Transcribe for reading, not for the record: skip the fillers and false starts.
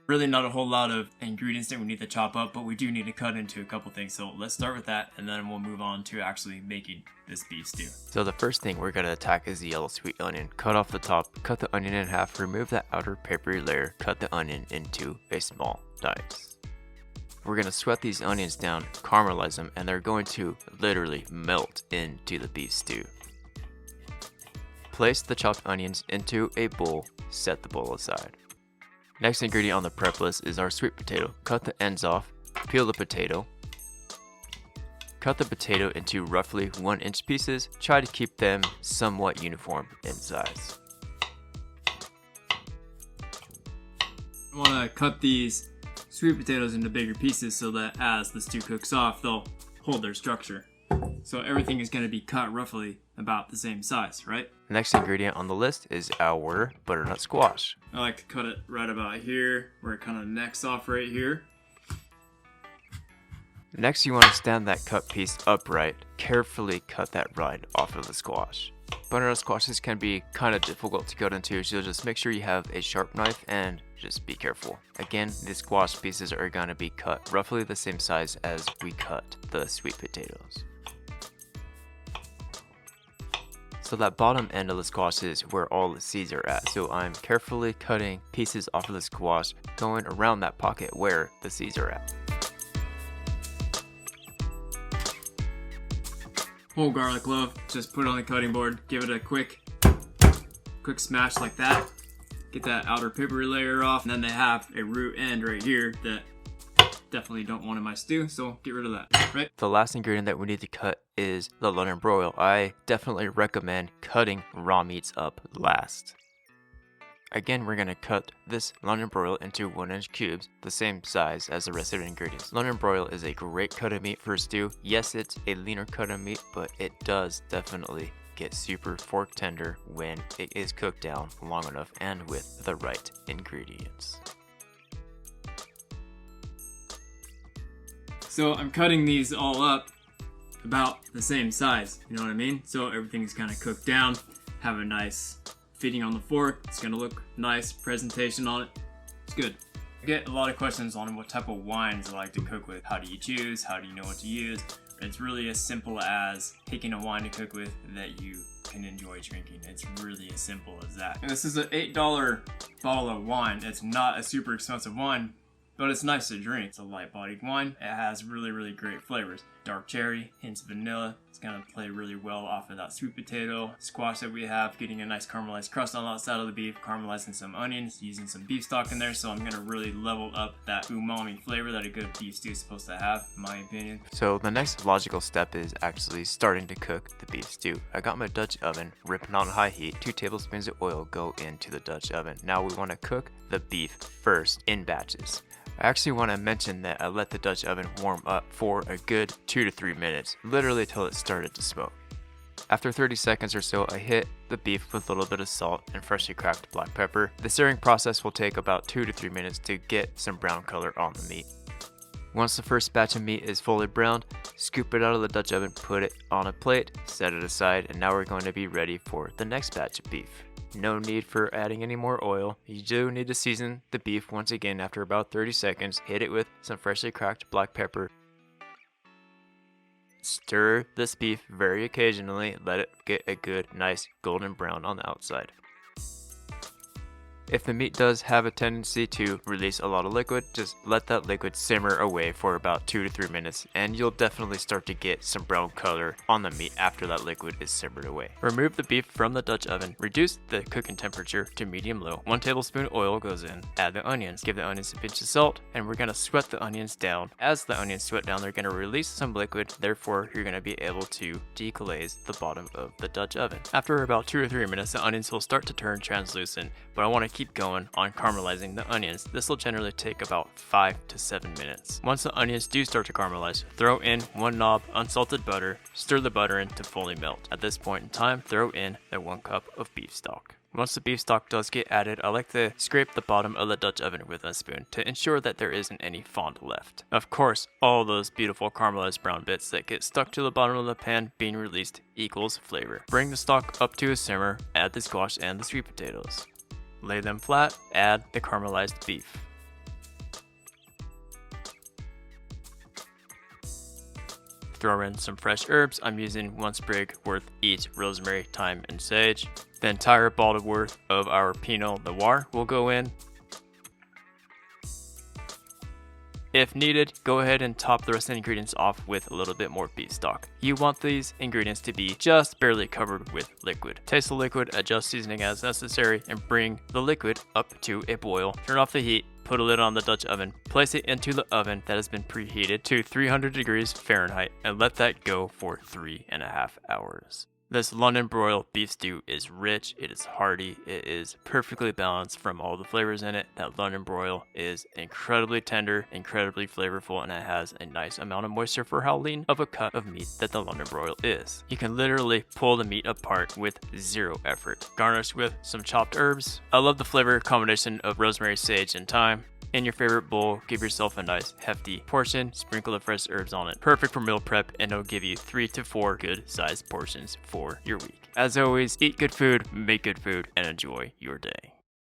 Really not a whole lot of ingredients that we need to chop up, but we do need to cut into a couple things. So let's start with that, and then we'll move on to actually making this beef stew. So the first thing we're gonna attack is the yellow sweet onion. Cut off the top, cut the onion in half, remove that outer papery layer, cut the onion into a small dice. We're gonna sweat these onions down, caramelize them, and they're going to literally melt into the beef stew. Place the chopped onions into a bowl, set the bowl aside. Next ingredient on the prep list is our sweet potato. Cut the ends off, peel the potato. Cut the potato into roughly 1-inch pieces. Try to keep them somewhat uniform in size. I want to cut these sweet potatoes into bigger pieces so that as the stew cooks off, they'll hold their structure. So everything is going to be cut roughly about the same size, right? Next ingredient on the list is our butternut squash. I like to cut it right about here, where it kind of necks off right here. Next, you want to stand that cut piece upright. Carefully cut that rind off of the squash. Butternut squashes can be kind of difficult to cut into, so just make sure you have a sharp knife and just be careful. Again, the squash pieces are going to be cut roughly the same size as we cut the sweet potatoes. So that bottom end of the squash is where all the seeds are at. So I'm carefully cutting pieces off of the squash, going around that pocket where the seeds are at. Whole garlic clove, just put it on the cutting board, give it a quick smash like that. Get that outer papery layer off, and then they have a root end right here that definitely don't want in my stew, so get rid of that, right? The last ingredient that we need to cut is the London broil. I definitely recommend cutting raw meats up last. Again, we're going to cut this London broil into 1-inch cubes, the same size as the rest of the ingredients. London broil is a great cut of meat for a stew. Yes, it's a leaner cut of meat, but it does definitely get super fork tender when it is cooked down long enough and with the right ingredients. So I'm cutting these all up about the same size, you know what I mean? So everything's kind of cooked down, have a nice fitting on the fork. It's gonna look nice, presentation on it. It's good. I get a lot of questions on what type of wines I like to cook with. How do you choose? How do you know what to use? It's really as simple as picking a wine to cook with that you can enjoy drinking. It's really as simple as that. And this is an $8 bottle of wine. It's not a super expensive wine, but it's nice to drink. It's a light-bodied wine. It has really, really great flavors. Dark cherry, hints of vanilla. It's gonna play really well off of that sweet potato squash that we have, getting a nice caramelized crust on the outside of the beef, caramelizing some onions, using some beef stock in there, so I'm gonna really level up that umami flavor that a good beef stew is supposed to have, in my opinion. So the next logical step is actually starting to cook the beef stew. I got my Dutch oven ripping on high heat. 2 tablespoons of oil go into the Dutch oven. Now we want to cook the beef first in batches. I actually want to mention that I let the Dutch oven warm up for a good 2 to 3 minutes, literally till it started to smoke. After 30 seconds or so, I hit the beef with a little bit of salt and freshly cracked black pepper. The searing process will take about 2 to 3 minutes to get some brown color on the meat. Once the first batch of meat is fully browned, scoop it out of the Dutch oven, put it on a plate, set it aside, and now we're going to be ready for the next batch of beef. No need for adding any more oil. You do need to season the beef once again after about 30 seconds. Hit it with some freshly cracked black pepper. Stir this beef very occasionally. Let it get a good, nice golden brown on the outside. If the meat does have a tendency to release a lot of liquid, just let that liquid simmer away for about 2 to 3 minutes, and you'll definitely start to get some brown color on the meat after that liquid is simmered away. Remove the beef from the Dutch oven, reduce the cooking temperature to medium-low. 1 tablespoon oil goes in, add the onions, give the onions a pinch of salt, and we're going to sweat the onions down. As the onions sweat down, they're going to release some liquid, therefore you're going to be able to deglaze the bottom of the Dutch oven. After about 2 or 3 minutes, the onions will start to turn translucent, but I want to keep going on caramelizing the onions. This will generally take about 5 to 7 minutes. Once the onions do start to caramelize, throw in 1 knob unsalted butter, stir the butter in to fully melt. At this point in time, throw in the 1 cup of beef stock. Once the beef stock does get added, I like to scrape the bottom of the Dutch oven with a spoon to ensure that there isn't any fond left. Of course, all those beautiful caramelized brown bits that get stuck to the bottom of the pan being released equals flavor. Bring the stock up to a simmer, add the squash and the sweet potatoes. Lay them flat, add the caramelized beef. throw in some fresh herbs. I'm using 1 sprig worth each: rosemary, thyme, and sage. The entire bottle worth of our Pinot Noir will go in. If needed, go ahead and top the rest of the ingredients off with a little bit more beef stock. You want these ingredients to be just barely covered with liquid. Taste the liquid, adjust seasoning as necessary, and bring the liquid up to a boil. Turn off the heat, put a lid on the Dutch oven, place it into the oven that has been preheated to 300 degrees Fahrenheit, and let that go for 3.5 hours. This London broil beef stew is rich, it is hearty, it is perfectly balanced from all the flavors in it. That London broil is incredibly tender, incredibly flavorful, and it has a nice amount of moisture for how lean of a cut of meat that the London broil is. You can literally pull the meat apart with zero effort. Garnish with some chopped herbs. I love the flavor combination of rosemary, sage, and thyme. In your favorite bowl, give yourself a nice hefty portion, sprinkle the fresh herbs on it. Perfect for meal prep, and it'll give you 3 to 4 good sized portions for your week. As always, eat good food, make good food, and enjoy your day.